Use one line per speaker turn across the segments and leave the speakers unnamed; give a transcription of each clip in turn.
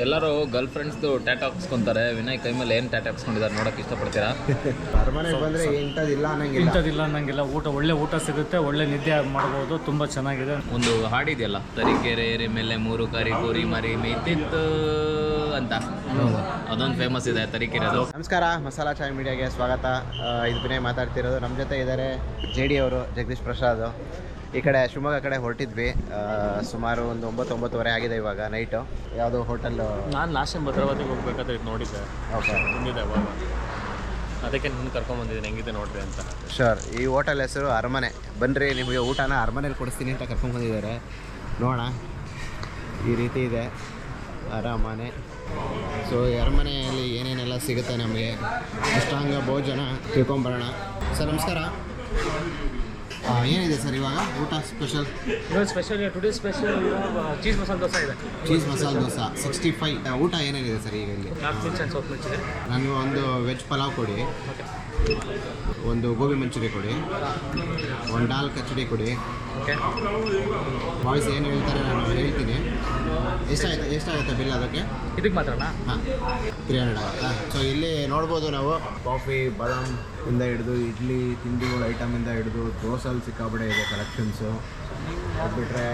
ಎಲ್ಲರೂ girl ಫ್ರೆಂಡ್ಸ್ದು tattoo ಹಾಕ್ಸ್ಕೊಂತಾರೆ. Vinay ಕೈ ಮೇಲೆ ಏನು ಟ್ಯಾಟೂ ಹಾಕ್ಸ್ಕೊಂಡಿದ್ದಾರೆ ನೋಡೋಕೆ ಇಷ್ಟಪಡ್ತೀರಾ?
ಅರಮನೆಗೆ ಬಂದರೆ ಇಂಥದಿಲ್ಲ ಅನ್ನಂಗಿಲ್ಲ.
ಒಳ್ಳೆ ಊಟ ಸಿಗುತ್ತೆ, ಒಳ್ಳೆ ನಿದ್ದೆ ಮಾಡ್ಬೋದು, ತುಂಬ ಚೆನ್ನಾಗಿದೆ.
ಒಂದು ಹಾಡಿದೆಯಲ್ಲ, ತರೀಕೆರೆ ಏರಿ ಮೇಲೆ 3 ಕರಿ ಕುರಿ ಮರಿ ಮೇಯ್ತಿತ್ತು ಅಂತ, ಅದೊಂದು ಫೇಮಸ್ ಇದೆ ತರೀಕೆರೆದು.
ನಮಸ್ಕಾರ, ಮಸಾಲಾ ಚಾಯ್ ಮೀಡಿಯಾಗೆ ಸ್ವಾಗತ. ಇದು ವಿನಯ್ ಮಾತಾಡ್ತಿರೋದು. ನಮ್ಮ ಜೊತೆ ಇದ್ದಾರೆ JD ಅವರು, ಜಗದೀಶ್ ಪ್ರಸಾದ್. ಈ ಕಡೆ ಶಿವಮೊಗ್ಗ ಕಡೆ ಹೊರಟಿದ್ವಿ. ಸುಮಾರು ಒಂದು 9-9:30 ಆಗಿದೆ ಇವಾಗ ನೈಟು. ಯಾವುದೋ ಹೋಟೆಲ್.
ನಾನು ಲಾಸ್ಟ್ ಟೈಮ್ ಭದ್ರಾವತಿಗೆ ಹೋಗ್ಬೇಕಾದ್ರೆ ಇದು ನೋಡಿದ್ದೆ.
ಓಕೆ,
ತಿಂದಿದ್ದೆ ಅವಾಗ, ಅದಕ್ಕೆ ನಿನ್ನ ಕರ್ಕೊಂಬಂದಿದ್ದೀನಿ ಹೆಂಗಿದೆ ನೋಡ್ರಿ ಅಂತ.
ಶೋರ್. ಈ ಹೋಟೆಲ್ ಹೆಸರು ಅರಮನೆ. ಬನ್ನಿರಿ, ನಿಮಗೆ ಊಟನ ಅರಮನೆಯಲ್ಲಿ ಕೊಡಿಸ್ತೀನಿ ಅಂತ ಕರ್ಕೊಂಡ್ಬಂದಿದ್ದಾರೆ. ನೋಡೋಣ, ಈ ರೀತಿ ಇದೆ ಅರಮನೆ. ಸೊ ಈ ಅರಮನೆಯಲ್ಲಿ ಏನೇನೆಲ್ಲ ಸಿಗುತ್ತೆ ನಮಗೆ, ಅಷ್ಟಾಂಗ ಭೋಜನ ತಿಳ್ಕೊಂಬರೋಣ. ಸರ್ ನಮಸ್ಕಾರ. ಏನಿದೆ ಸರ್ ಇವಾಗ ಊಟ special?
Today special cheese masala dosa ಇದೆ.
ಚೀಸ್ ಮಸಾಲೆ ದೋಸೆ 65. ಊಟ ಏನೇನಿದೆ ಸರ್ ಈಗ ಇಲ್ಲಿ? ನನಗೆ ಒಂದು ವೆಜ್ ಪಲಾವ್ ಕೊಡಿ, ಒಂದು ಗೋಬಿ ಮಂಚೂರಿ ಕೊಡಿ, ಒಂದು ದಾಲ್ ಕಚಡಿ ಕೊಡಿ. ಬಾಯ್ಸ್ ಏನು ಹೇಳ್ತಾರೆ ನಾನು ಹೇಳ್ತೀನಿ. ಎಷ್ಟಾಗುತ್ತೆ ಬಿಲ್ ಅದಕ್ಕೆ?
ಇದಕ್ಕೆ ಮಾತ್ರನಾ?
ಹಾಂ, 300 ಆಗುತ್ತಾ? ಸೊ ಇಲ್ಲಿ ನೋಡ್ಬೋದು ನಾವು ಕಾಫಿ, ಬಾದಾಮ್ ಇಂದ ಹಿಡಿದು ಇಡ್ಲಿ ತಿಂಡಿಗಳ ಐಟಮಿಂದ ಹಿಡಿದು ದೋಸೆಲ್ಲಿ ಸಿಕ್ಕಾಬಡೆ ಇದೆ ಕಲೆಕ್ಷನ್ಸು. ಬಿಟ್ಟರೆ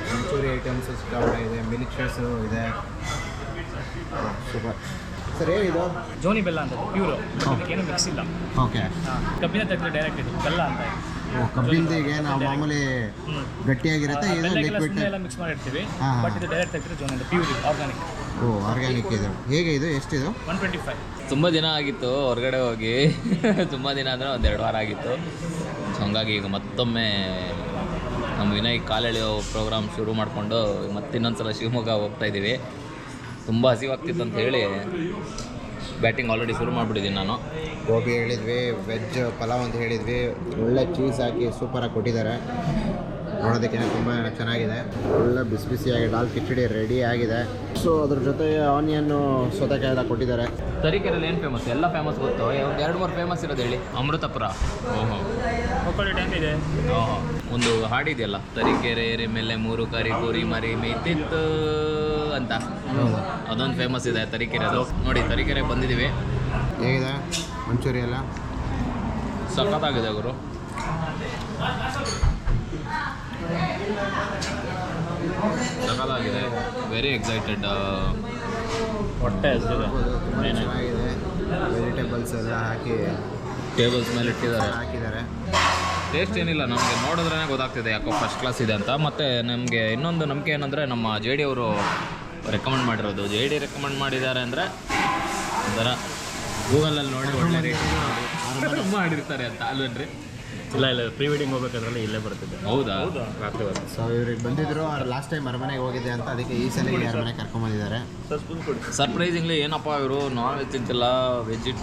ಮಂಚೂರಿ ಐಟಮ್ಸು ಸಿಕ್ಕಾಬಡೆ ಇದೆ, ಮಿಲ್ಕ್ ಶೇಕ್ಸು ಇದೆ. ಸೂಪರ್. ಸರ್ ಏನಿದು?
ಜೋನಿ ಬೆಲ್ಲ ಅಂತ, ಪ್ಯೂರು, ಏನು ಮಿಕ್ಸ್ ಇಲ್ಲ.
ಓಕೆ,
ಕಬ್ಬಿನ ತೆಗೆದು ಡೈರೆಕ್ಟ್ ಇದು ಬೆಲ್ಲ ಅಂತ.
ಕಬ್ಬಿಂದಿಗೆ ನಾವು ಮಾಮೂಲಿ ಗಟ್ಟಿಯಾಗಿರುತ್ತೆ, ಇದು ಲಿಕ್ವಿಡ್
ಎಲ್ಲ ಮಿಕ್ಸ್ ಮಾಡಿರ್ತೀವಿ. ಬಟ್ ಇದು ಡೈರೆಕ್ಟ್ ತೆಗೆದ್ರೆ ಜೋನಿ ಅಂತ, ಪ್ಯೂರ್ ಆರ್ಗಾನಿಕ್.
ಆರ್ಗ್ಯಾನಿಕ್ ಇದೆ. ಹೇಗೆ ಇದು? ಎಷ್ಟಿದು?
125.
ತುಂಬ ದಿನ ಆಗಿತ್ತು ಹೊರಗಡೆ ಹೋಗಿ, ತುಂಬ ದಿನ ಅಂದರೆ ಒಂದು 2 ವಾರ ಆಗಿತ್ತು. ಸೊ ಹಂಗಾಗಿ ಈಗ ಮತ್ತೊಮ್ಮೆ ನಮ್ಮ ವಿನಯ್ ಕಾಲೆಳೆಯೋ ಪ್ರೋಗ್ರಾಮ್ ಶುರು ಮಾಡಿಕೊಂಡು ಮತ್ತಿನ್ನೊಂದು ಸಲ ಶಿವಮೊಗ್ಗ ಹೋಗ್ತಾಯಿದ್ದೀವಿ. ತುಂಬ ಹಸಿವಾಗ್ತಿತ್ತು ಅಂತ ಹೇಳಿ ಬ್ಯಾಟಿಂಗ್ ಆಲ್ರೆಡಿ ಶುರು ಮಾಡಿಬಿಟ್ಟಿದ್ದೀನಿ ನಾನು.
ಗೋಬಿ ಹೇಳಿದ್ವಿ, ವೆಜ್ ಪಲಾವ್ ಅಂತ ಹೇಳಿದ್ವಿ, ಒಳ್ಳೆ ಚೀಸ್ ಹಾಕಿ ಸೂಪರಾಗಿ ಕೊಟ್ಟಿದ್ದಾರೆ. ನೋಡೋದಕ್ಕೆ ತುಂಬ ಚೆನ್ನಾಗಿದೆ. ಒಳ್ಳೆ ಬಿಸಿ ಬಿಸಿಯಾಗಿ ದಾಲ್ ಕಿಚಡಿ ರೆಡಿ ಆಗಿದೆ. ಸೊ ಅದ್ರ ಜೊತೆ ಆನಿಯನ್ನು, ಸೌತೆಕಾಯಿ ಎಲ್ಲ ಕೊಟ್ಟಿದ್ದಾರೆ.
ತರೀಕೆರೆಯಲ್ಲಿ ಏನು ಫೇಮಸ್? ಎಲ್ಲ ಫೇಮಸ್ ಗೊತ್ತು, ಒಂದು 2-3 ಫೇಮಸ್ ಇರೋದು ಹೇಳಿ. ಅಮೃತಪುರ. ಓಹೋ,
ಮಕ್ಕಳು ಟ್ಯಾಂಕ್ ಇದೆ.
ಓಹೋ, ಒಂದು ಹಾಡಿದೆಯಲ್ಲ, ತರೀಕೆರೆ ಏರಿ ಮೇಲೆ 3 ಕರಿ ಕುರಿ ಮರಿ ಮೇಯ್ತಿತ್ತು ಅಂತ, ಅದೊಂದು ಫೇಮಸ್ ಇದೆ ತರೀಕೆರೆದು. ನೋಡಿ, ತರೀಕೆರೆಗೆ ಬಂದಿದ್ದೀವಿ.
ಹೇಗಿದೆ ಮಂಚೂರಿ ಎಲ್ಲ?
ಸಖತ್ತಾಗಿದೆ ಗುರು. ಸಖತ್ತಾಗಿದೆ, ವೆರಿ ಎಕ್ಸೈಟೆಡ್.
ಹೊಟ್ಟೆ ಹಸಿದಿದೆ.
ತುಂಬ ಚೆನ್ನಾಗಿದೆ. ವೆಜಿಟೇಬಲ್ಸ್ ಎಲ್ಲ ಹಾಕಿ
ಟೇಬಲ್ಸ್ ಮೇಲೆ
ಹಾಕಿದ್ದಾರೆ.
ಟೇಸ್ಟ್ ಏನಿಲ್ಲ, ನಮಗೆ ನೋಡಿದ್ರೇ ಗೊತ್ತಾಗ್ತಿದೆ ಯಾಕೋ ಫಸ್ಟ್ ಕ್ಲಾಸ್ ಇದೆ ಅಂತ. ಮತ್ತು ನಮಗೆ ಇನ್ನೊಂದು ನಂಬಿಕೆ ಏನಂದರೆ, ನಮ್ಮ JD ಅವರು ರೆಕಮೆಂಡ್ ಮಾಡಿರೋದು. JD ರೆಕಮೆಂಡ್ ಮಾಡಿದ್ದಾರೆ ಅಂದರೆ ಒಂಥರ ಗೂಗಲಲ್ಲಿ ನೋಡಿ ಒಳ್ಳೆ ರೇಟ್ ಮಾಡಿರ್ತಾರೆ ಅಂತ ಅಲ್ವೇನ್ರಿ?
ಇಲ್ಲ ಪ್ರೀ ವೆಡ್ಡಿಂಗ್ ಹೋಗ್ಬೇಕಾದ್ರಲ್ಲಿ ಇಲ್ಲೇ ಬರ್ತಿದ್ದೆ.
ಹೌದಾ?
ಸೊ ಇವ್ರಿಗೆ ಬಂದಿದ್ರು, ಅವ್ರು ಲಾಸ್ಟ್ ಟೈಮ್ ಅರಮನೆಗೆ ಹೋಗಿದ್ದೆ ಅಂತ, ಅದಕ್ಕೆ ಈ ಸಲ ಈ ಅರಮನೆ ಕರ್ಕೊಂಬಂದಿದ್ದಾರೆ.
ಸರ್ಪ್ರೈಸಿಂಗ್ಲಿ ಏನಪ್ಪ ಇವರು ನಾನ್ ವೆಜ್ ತಿಂತಿಲ್ಲ,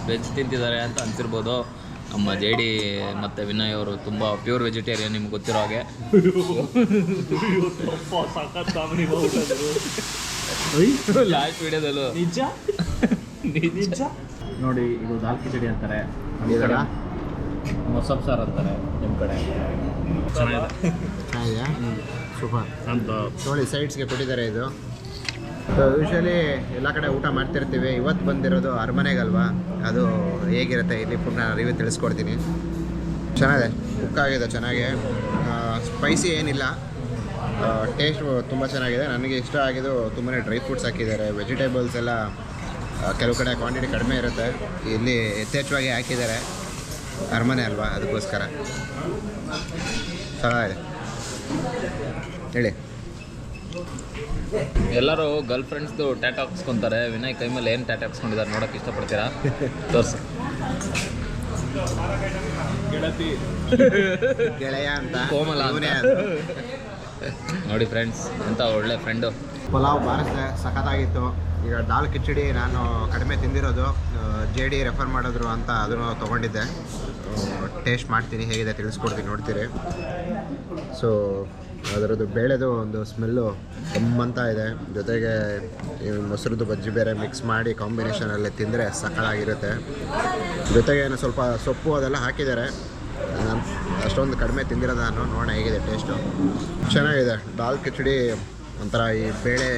ವೆಜ್ ತಿಂತಿದ್ದಾರೆ ಅಂತ ಅನ್ಸಿರ್ಬೋದು. ನಮ್ಮ JD ಮತ್ತು ವಿನಯ್ ಅವರು ತುಂಬ ಪ್ಯೂರ್ ವೆಜಿಟೇರಿಯನ್, ನಿಮ್ಗೆ ಗೊತ್ತಿರೋ ಹಾಗೆ. ಲಾಸ್ಟ್ ವಿಡಿಯೋದಲ್ಲೂ
ನಿಜ ನೋಡಿ, ಇದು ದಾಲ್ ಕಿಚಡಿ ಅಂತಾರೆ, ಮೊಸಪ್ ಸಾರು ಅಂತಾರೆ ನಿಮ್ಮ ಕಡೆ.
ಚೆನ್ನಾಗಿದೆಯಾ? ಸೂಪರ್
ಅಂತ
ನೋಡಿ, ಸೈಡ್ಸ್ಗೆ ಕೊಟ್ಟಿದ್ದಾರೆ ಇದು. ಸೊ ಯೂಶ್ವಲಿ ಎಲ್ಲ ಕಡೆ ಊಟ ಮಾಡ್ತಿರ್ತೀವಿ, ಇವತ್ತು ಬಂದಿರೋದು ಅರಮನೆಗಲ್ವಾ, ಅದು ಹೇಗಿರುತ್ತೆ ಇಲ್ಲಿ ಪುನಃ ರಿವ್ಯೂ ತಿಳಿಸ್ಕೊಡ್ತೀನಿ. ಚೆನ್ನಾಗಿದೆ, ಕುಕ್ ಆಗಿದೆ ಚೆನ್ನಾಗಿ. ಸ್ಪೈಸಿ ಏನಿಲ್ಲ, ಟೇಸ್ಟ್ ತುಂಬ ಚೆನ್ನಾಗಿದೆ. ನನಗೆ ಇಷ್ಟ ಆಗಿದ್ದು ತುಂಬಾ ಡ್ರೈ ಫ್ರೂಟ್ಸ್ ಹಾಕಿದ್ದಾರೆ. ವೆಜಿಟೇಬಲ್ಸ್ ಎಲ್ಲ ಕೆಲವು ಕಡೆ ಕ್ವಾಂಟಿಟಿ ಕಡಿಮೆ ಇರುತ್ತೆ, ಇಲ್ಲಿ ಯಥೇಚ್ಛವಾಗಿ ಹಾಕಿದ್ದಾರೆ. ಅರಮನೆ ಅಲ್ವಾ, ಅದಕ್ಕೋಸ್ಕರ ಚೆನ್ನಾಗಿದೆ. ಹೇಳಿ.
ಎಲ್ಲರೂ ಗರ್ಲ್ ಫ್ರೆಂಡ್ಸ್ದು ಟ್ಯಾಟೂ ಹಾಕ್ಸ್ಕೊಂತಾರೆ. ವಿನಯ್ ಕೈ ಮೇಲೆ ಏನು ಟ್ಯಾಟೂ ಹಾಕ್ಸ್ಕೊಂಡಿದ್ದಾರೆ ನೋಡೋಕೆ ಇಷ್ಟಪಡ್ತೀರಾ? ತೋರಿಸಿ.
ಗೆಳೆಯ ಅಂತ,
ಕೋಮಲ ಅಂತ. ನೋಡಿ ಫ್ರೆಂಡ್ಸ್, ಎಂಥ ಒಳ್ಳೆ ಫ್ರೆಂಡು.
ಪಲಾವ್ ಬಾರಿಸಿದೆ, ಸಖತ್ತಾಗಿತ್ತು. ಈಗ ದಾಲ್ ಕಿಚಡಿ ನಾನು ಕಡಿಮೆ ತಿಂದಿರೋದು, JD ರೆಫರ್ ಮಾಡಿದ್ರು ಅಂತ ಅದನ್ನು ತೊಗೊಂಡಿದ್ದೆ. ಟೇಸ್ಟ್ ಮಾಡ್ತೀನಿ, ಹೇಗಿದೆ ತಿಳಿಸ್ಕೊಡ್ತೀನಿ, ನೋಡ್ತೀರಿ. ಸೊ ಅದರದ್ದು ಬೇಳೆದು ಒಂದು ಸ್ಮೆಲ್ಲು ಗಮ್ಮಂತ ಇದೆ. ಜೊತೆಗೆ ಮೊಸರದ್ದು ಬಜ್ಜಿ ಬೇರೆ ಮಿಕ್ಸ್ ಮಾಡಿ ಕಾಂಬಿನೇಷನಲ್ಲಿ ತಿಂದರೆ ಸಕ್ಕತ್ತಾಗಿರುತ್ತೆ. ಜೊತೆಗೆ ಏನು ಸ್ವಲ್ಪ ಸೊಪ್ಪು ಅದೆಲ್ಲ ಹಾಕಿದ್ದಾರೆ. ನಾನು ಅಷ್ಟೊಂದು ಕಡಿಮೆ ತಿಂದಿರೋದು ನಾನು. ನೋಡೋಣ ಹೇಗಿದೆ ಟೇಸ್ಟು. ಚೆನ್ನಾಗಿದೆ. ದಾಲ್ ಕಿಚಡಿ ಒಂಥರ ಈ ಬೇಳೆ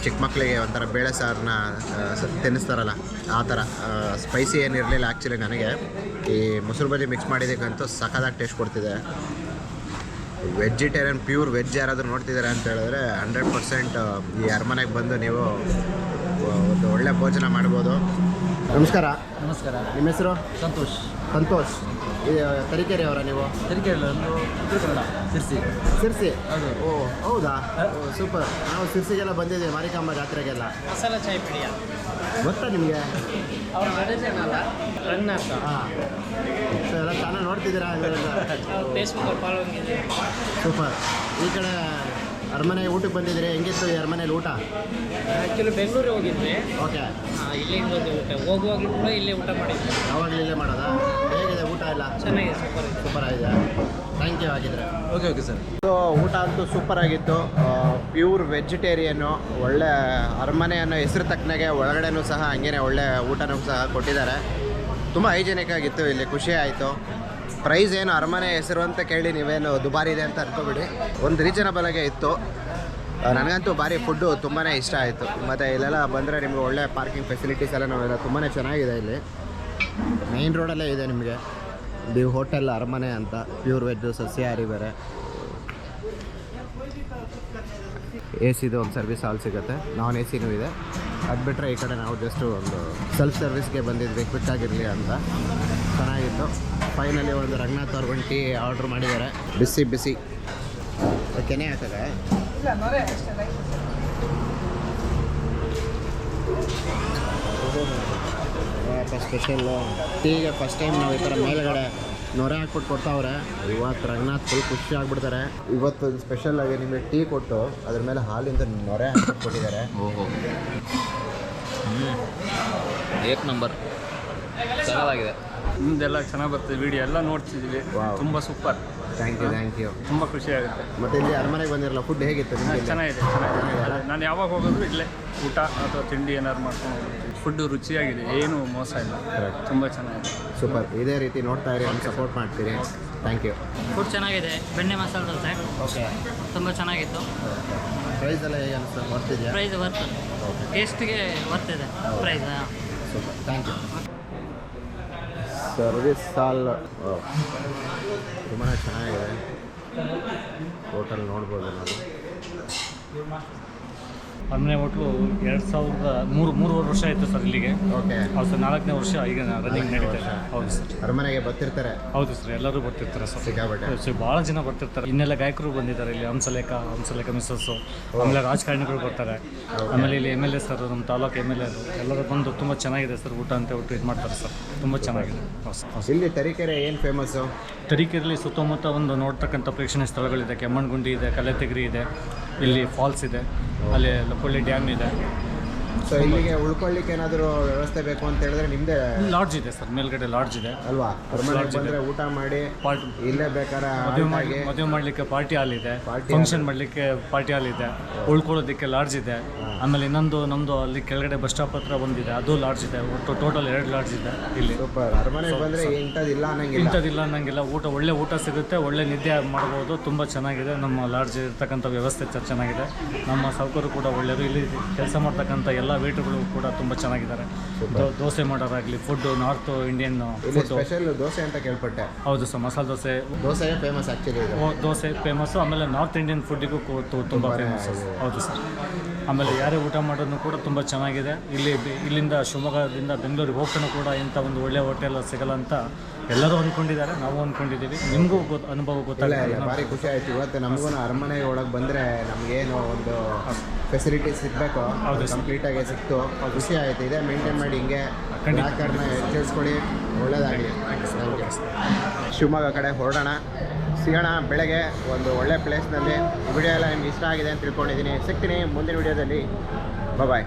ಚಿಕ್ಕ ಮಕ್ಕಳಿಗೆ ಒಂಥರ ಬೇಳೆ ಸಾರನ್ನ ತಿನ್ನಿಸ್ತಾರಲ್ಲ ಆ ಥರ ಸ್ಪೈಸಿ ಏನಿರಲಿಲ್ಲ ಆ್ಯಕ್ಚುಲಿ ನನಗೆ. ಈ ಮೊಸರು ಬಜ್ಜಿ ಮಿಕ್ಸ್ ಮಾಡಿದ್ದಕ್ಕಂತೂ ಸಖತ್ತಾಗಿ ಟೇಸ್ಟ್ ಕೊಡ್ತಿದೆ. ವೆಜಿಟೇರಿಯನ್ ಪ್ಯೂರ್ ವೆಜ್ ಯಾರಾದರೂ ನೋಡ್ತಿದ್ದಾರೆ ಅಂತ ಹೇಳಿದ್ರೆ 100% ಈ ಅರಮನೆಗೆ ಬಂದು ನೀವು ಒಂದು ಒಳ್ಳೆ ಭೋಜನ ಮಾಡ್ಬೋದು. ನಮಸ್ಕಾರ.
ನಮಸ್ಕಾರ.
ನಿಮ್ಮ ಹೆಸರು?
ಸಂತೋಷ್.
ಸಂತೋಷ್. ತರೀಕೆರೆ ಅವರ ನೀವು?
ತರೀಕೆರೆ ಸಿರ್ಸಿ.
ಸಿರ್ಸಿ?
ಹೌದು.
ಓ ಹೌದಾ? ಸೂಪರ್. ನಾವು ಸಿರ್ಸಿಗೆಲ್ಲ ಬಂದಿದ್ದೀವಿ ಮಾರಿಕಾಂಬ ಜಾತ್ರೆಗೆಲ್ಲ.
ಮಸಾಲ ಚಾಯ್ ಪೀಡಿಯ
ಗೊತ್ತಾ ನಿಮಗೆ?
ಅವ್ರ ಮ್ಯಾನೇಜರ್ನಲ್ಲ ರನ್ ಅಂತ.
ಹಾಂ, ಸೊ ಎಲ್ಲ ಚಾನಲ್ ನೋಡ್ತಿದ್ದೀರಾ?
ಫೇಸ್ಬುಕ್ ಫಾಲೋವಿಂಗ್ ಇದೆ.
ಸೂಪರ್. ಈ ಕಡೆ ಅರಮನೆಗೆ ಊಟಕ್ಕೆ ಬಂದಿದ್ದೀರಿ. ಹೆಂಗಿತ್ತು ಈ ಅರಮನೆಯಲ್ಲಿ ಊಟ?
ಆ್ಯಕ್ಚುಲಿ ಬೆಂಗಳೂರಿಗೆ ಹೋಗಿದ್ವಿ.
ಓಕೆ.
ಇಲ್ಲಿಂದ ಬಂದು ಊಟ ಹೋಗುವಾಗಲೂ ಕೂಡ ಇಲ್ಲೇ ಊಟ ಮಾಡಿದ್ವಿ.
ಯಾವಾಗಲೂ ಇಲ್ಲೇ ಮಾಡೋದಾ? ಹೇಗಿದೆ ಊಟ ಎಲ್ಲ?
ಚೆನ್ನಾಗಿದೆ, ಸೂಪರ್ ಇದೆ.
ಸೂಪರ್ ಆಗಿದೆ. Thank you. ಆಗಿದ್ರೆ
ಓಕೆ ಸರ್.
ಸೊ ಊಟ ಅಂತೂ ಸೂಪರ್ ಆಗಿತ್ತು. ಪ್ಯೂರ್ ವೆಜಿಟೇರಿಯನ್ನು, ಒಳ್ಳೆ ಅರಮನೆ ಅನ್ನೋ ಹೆಸರು ತಕ್ಕನಾಗೆ ಒಳಗಡೆನೂ ಸಹ ಹಂಗೇ ಒಳ್ಳೆ ಊಟನೂ ಸಹ ಕೊಟ್ಟಿದ್ದಾರೆ. ತುಂಬ ಹೈಜೆನಿಕ್ ಆಗಿತ್ತು. ಇಲ್ಲಿ ಖುಷಿ ಆಯಿತು. ಪ್ರೈಸ್ ಏನು ಅರಮನೆ ಹೆಸರು ಅಂತ ಕೇಳಿ ನೀವೇನು ದುಬಾರಿ ಇದೆ ಅಂತ ಅನ್ಕೋಬಿಡಿ. ಒಂದು ರೀಸನಬಲ್ ಆಗೇ ಇತ್ತು. ನನಗಂತೂ ಭಾರಿ ಫುಡ್ಡು ತುಂಬಾ ಇಷ್ಟ ಆಯಿತು. ಮತ್ತು ಇಲ್ಲೆಲ್ಲ ಬಂದರೆ ನಿಮಗೆ ಒಳ್ಳೆ ಪಾರ್ಕಿಂಗ್ ಫೆಸಿಲಿಟೀಸ್ ಎಲ್ಲ ನಾವೆಲ್ಲ ತುಂಬಾ ಚೆನ್ನಾಗಿದೆ. ಇಲ್ಲಿ ಮೇನ್ ರೋಡಲ್ಲೇ ಇದೆ ನಿಮಗೆ ದಿ ಹೋಟೆಲ್ ಅರಮನೆ ಅಂತ. ಪ್ಯೂರ್ ವೆಜ್ ಸಸ್ಯಾಹಾರಿ ಬೇರೆ. ಎ ಸಿದು ಒಂದು ಸರ್ವಿಸ್ ಹಾಲ್ ಸಿಗುತ್ತೆ, ನಾನ್ ಎ ಸಿನೂ ಇದೆ. ಅದು ಬಿಟ್ಟರೆ ಈ ಕಡೆ ನಾವು ಜಸ್ಟು ಒಂದು ಸೆಲ್ಫ್ ಸರ್ವಿಸ್ಗೆ ಬಂದಿದ್ವಿ, ಕ್ವಿಕ್ಕಾಗಿರಲಿ ಅಂತ. ಚೆನ್ನಾಗಿತ್ತು. ಫೈನಲಿ ಒಂದು ರಂಗನಾಥ್ ಅವ್ರ ಒಂದು ಟೀ ಆರ್ಡ್ರ್ ಮಾಡಿದ್ದಾರೆ, ಬಿಸಿ ಬಿಸಿ. ಕೆನೆ ಆಗ್ತದೆ. ಸ್ಪೆಷಲ್ಲು ಟೀಗೆ ಫಸ್ಟ್ ಟೈಮ್ ನಾವು ಈ ಥರ ಮೇಲ್ಗಡೆ ನೊರೆ ಹಾಕ್ಬಿಟ್ಟು ಕೊಡ್ತಾವ್ರೆ. ಇವತ್ತು ರಂಗನಾಥ್ ಫುಲ್ ಖುಷಿ ಆಗಿಬಿಡ್ತಾರೆ. ಇವತ್ತು ಸ್ಪೆಷಲಾಗಿ ನಿಮಗೆ ಟೀ ಕೊಟ್ಟು ಅದ್ರ ಮೇಲೆ ಹಾಲಿಂದ ನೊರೆ ಹಾಕಿ ಕೊಟ್ಟಿದ್ದಾರೆ.
ಓಹೋ, ಏಕ್ ನಂಬರ್, ಚೆನ್ನಾಗಿದೆ.
ಮುಂದೆಲ್ಲ ಚೆನ್ನಾಗಿ ಬರ್ತದೆ. ವಿಡಿಯೋ ಎಲ್ಲ ನೋಡ್ತಿದ್ವಿ.
Wow.
ತುಂಬ ಸೂಪರ್.
Thank you.
ತುಂಬ ಖುಷಿ ಆಗುತ್ತೆ.
ಮತ್ತು ಇಲ್ಲಿ ಅರಮನೆಗೆ ಬಂದಿರಲ್ಲ, ಫುಡ್ ಹೇಗಿತ್ತು ನಿಮಗೆ?
ಚೆನ್ನಾಗಿದೆ. ನಾನು ಯಾವಾಗ ಹೋಗೋದು ಇಲ್ಲೇ ಊಟ ಅಥವಾ ತಿಂಡಿ ಏನಾದ್ರು ಮಾಡ್ಕೊಂಡು ಹೋಗ್ತೀನಿ. ಫುಡ್ಡು ರುಚಿಯಾಗಿದೆ, ಏನು ಮೋಸ ಇಲ್ಲ. ತುಂಬ ಚೆನ್ನಾಗಿದೆ.
ಸೂಪರ್. ಇದೇ ರೀತಿ ನೋಡ್ತಾ ಇರಿ, ನಮ್ಗೆ ಸಪೋರ್ಟ್ ಮಾಡ್ತೀರಿ. Thank you.
ಫುಡ್ ಚೆನ್ನಾಗಿದೆ. ಬೆಣ್ಣೆ ಮಸಾಲೆ ದೋಸೆ
ಓಕೆ.
ತುಂಬ ಚೆನ್ನಾಗಿತ್ತು.
ಪ್ರೈಸ್ ಎಲ್ಲ ಹೇಗೆ ಅನಿಸ್ತು? ಬರ್ತಿದ್ಯಾ?
ಪ್ರೈಸ್ ವರ್ತ್, ಟೇಸ್ಟ್ಗೆ ವರ್ತ್ ಇದೆ price.
Super. Thank you. Service hall ತುಂಬಾ ಚೆನ್ನಾಗಿದೆ. ಹೋಟೆಲ್ ನೋಡ್ಬೋದು ನಾವು.
ಅರಮನೆ ಹೋಟ್ಲು 2003 ವರ್ಷ ಆಯಿತು ಸರ್ ಇಲ್ಲಿಗೆ.
ಓಕೆ.
ಹೌದು ಸರ್, 4ನೇ ವರ್ಷ ಈಗ ರನ್ನಿಂಗ್ ನಡೀತಾ ಇದೆ. ಹೌದು ಸರ್.
ಅರಮನೆಗೆ ಬರ್ತಿರ್ತಾರೆ?
ಹೌದು ಸರ್, ಎಲ್ಲರೂ ಬರ್ತಿರ್ತಾರೆ ಸರ್.
ಸಿಕ್ಕಾಪಟ್ಟೆ.
ಸೊ ಭಾಳ ಜನ ಬರ್ತಿರ್ತಾರೆ. ಇನ್ನೆಲ್ಲ ಗಾಯಕರು ಬಂದಿದ್ದಾರೆ ಇಲ್ಲಿ. ಹಂಸಲೇಖ ಮಿಸ್ಸಸ್ಸು, ಆಮೇಲೆ ರಾಜಕಾರಣಿಗಳು ಬರ್ತಾರೆ. ಆಮೇಲೆ ಇಲ್ಲಿ MLA ಸರ್, ನಮ್ಮ ತಾಲೂಕು MLA ಎಲ್ಲರೂ ಬಂದು ತುಂಬ ಚೆನ್ನಾಗಿದೆ ಸರ್ ಊಟ ಅಂತ ಹೇಳ್ಬಿಟ್ಟು ಇದು ಮಾಡ್ತಾರೆ ಸರ್. ತುಂಬ ಚೆನ್ನಾಗಿದೆ.
ಇಲ್ಲಿ ತರೀಕೆರೆ ಏನು ಫೇಮಸ್ಸು?
ತರೀಕೆರೆಯಲ್ಲಿ ಸುತ್ತಮುತ್ತ ಒಂದು ನೋಡ್ತಕ್ಕಂಥ ಪ್ರೇಕ್ಷಣೀಯ ಸ್ಥಳಗಳಿದೆ. ಕೆಮ್ಮಣ್ಣಗುಂಡಿ ಇದೆ, ಕಲೆತೆಗರಿ ಇದೆ, ಇಲ್ಲಿ ಫಾಲ್ಸ್ ಇದೆ, ಅಲ್ಲಿ ಲಕ್ಕೊಳ್ಳಿ ಡ್ಯಾಮ್ ಇದೆ.
ಸೊ ಇಲ್ಲಿಗೆ ಉಳ್ಕೊಳ್ಳಿಕ್ಕೆ ಏನಾದರೂ ವ್ಯವಸ್ಥೆ ಬೇಕು ಅಂತ ಹೇಳಿದ್ರೆ ನಿಮ್ಮದೇ
ಲಾಡ್ಜ್ ಇದೆ ಸರ್, ಮೇಲ್ಗಡೆ ಲಾಡ್ಜ್ ಇದೆ
ಅಲ್ವಾ? ಅರಮನೆಗೆ ಬಂದರೆ ಊಟ ಮಾಡಿ
ಪಾರ್ಟಿ,
ಇಲ್ಲೇ ಬೇಕಾದ್ರೆ
ಮದುವೆ ಮಾಡಲಿಕ್ಕೆ ಪಾರ್ಟಿ ಹಾಲ್ ಇದೆ, ಫಂಕ್ಷನ್ ಮಾಡಲಿಕ್ಕೆ ಪಾರ್ಟಿ ಹಾಲ್ ಇದೆ, ಉಳ್ಕೊಳ್ಳೋದಕ್ಕೆ ಲಾಡ್ಜ್ ಇದೆ. ಆಮೇಲೆ ಇನ್ನೊಂದು ನಮ್ಮದು ಅಲ್ಲಿ ಕೆಳಗಡೆ ಬಸ್ ಸ್ಟಾಪ್ ಹತ್ರ ಒಂದಿದೆ, ಅದು ಲಾಡ್ಜ್ ಇದೆ. ಒಟ್ಟು ಟೋಟಲ್ 2 ಲಾಡ್ಜ್ ಇದೆ ಇಲ್ಲಿ.
ಸೂಪರ್. ಅರಮನೆಗೆ ಬಂದರೆ ಇಂಥದ್ದಿಲ್ಲ
ಅನ್ನಂಗಿಲ್ಲ. ಒಳ್ಳೆ ಊಟ ಸಿಗುತ್ತೆ, ಒಳ್ಳೆ ನಿದ್ದೆ ಮಾಡ್ಬೋದು. ತುಂಬ ಚೆನ್ನಾಗಿದೆ ನಮ್ಮ ಲಾಡ್ಜ್ ಇರ್ತಕ್ಕಂಥ ವ್ಯವಸ್ಥೆ ಚೆನ್ನಾಗಿದೆ. ನಮ್ಮ ಸೌಕರ್ಯ ಕೂಡ ಒಳ್ಳೆಯದು. ಇಲ್ಲಿ ಕೆಲಸ ಮಾಡ್ತಕ್ಕಂಥ ಎಲ್ಲ ವೇಟರ್ಗಳು ಕೂಡ ತುಂಬ ಚೆನ್ನಾಗಿದ್ದಾರೆ. ದೋಸೆ ಮಾಡೋದಾಗಲಿ, food north Indian food.
Special dosa ಅಂತ ಕೇಳ್ಪಟ್ಟೆ.
ಹೌದು sir, masala
dosa famous actually.
Dosa famous. ಆಮೇಲೆ ನಾರ್ತ್ ಇಂಡಿಯನ್ ಫುಡ್ಡಿಗೂ ತುಂಬ ಫೇಮಸ್. ಹೌದು ಸರ್. ಆಮೇಲೆ ಯಾರೇ ಊಟ ಮಾಡೋದನ್ನು ಕೂಡ ತುಂಬ ಚೆನ್ನಾಗಿದೆ. ಇಲ್ಲಿಂದ ಶಿವಮೊಗ್ಗದಿಂದ ಬೆಂಗಳೂರಿಗೆ ಹೋಗ್ತಾನೂ ಕೂಡ ಇಂಥ ಒಂದು ಒಳ್ಳೆಯ ಹೋಟೆಲ್ ಸಿಗಲ್ಲ ಅಂತ ಎಲ್ಲರೂ ಅಂದ್ಕೊಂಡಿದ್ದಾರೆ, ನಾವು ಅಂದ್ಕೊಂಡಿದ್ದೀವಿ. ನಿಮಗೂ ಅನುಭವ ಗೊತ್ತಾಗಲ್ಲ.
ಭಾರಿ ಖುಷಿ ಆಯಿತು. ಇವತ್ತು ನಮಗೂ ಅರಮನೆ ಒಳಗೆ ಬಂದರೆ ನಮಗೇನು ಒಂದು ಫೆಸಿಲಿಟೀಸ್ ಸಿಗಬೇಕು ಅದು ಕಂಪ್ಲೀಟಾಗಿ ಸಿಕ್ತು. ಖುಷಿ ಆಯಿತು. ಇದೇ ಮೇಂಟೈನ್ ಮಾಡಿ ಹಿಂಗೆ ಗ್ರಾಹಕರನ್ನ ಹೆಚ್ಚಿಸ್ಕೊಳ್ಳಿ. ಒಳ್ಳೆಯದಾಗಲಿ. ಶಿವಮೊಗ್ಗ ಕಡೆ ಹೊರಡೋಣ, ಸಿಗೋಣ ಬೆಳಗ್ಗೆ ಒಂದು ಒಳ್ಳೆ ಪ್ಲೇಸ್ನಲ್ಲಿ. ವಿಡಿಯೋ ಎಲ್ಲ ನಿಮ್ಗೆ ಇಷ್ಟ ಆಗಿದೆ ಅಂತ ತಿಳ್ಕೊಂಡಿದ್ದೀನಿ. ಸಿಗ್ತೀನಿ ಮುಂದಿನ ವಿಡಿಯೋದಲ್ಲಿ. ಬಾಯ್.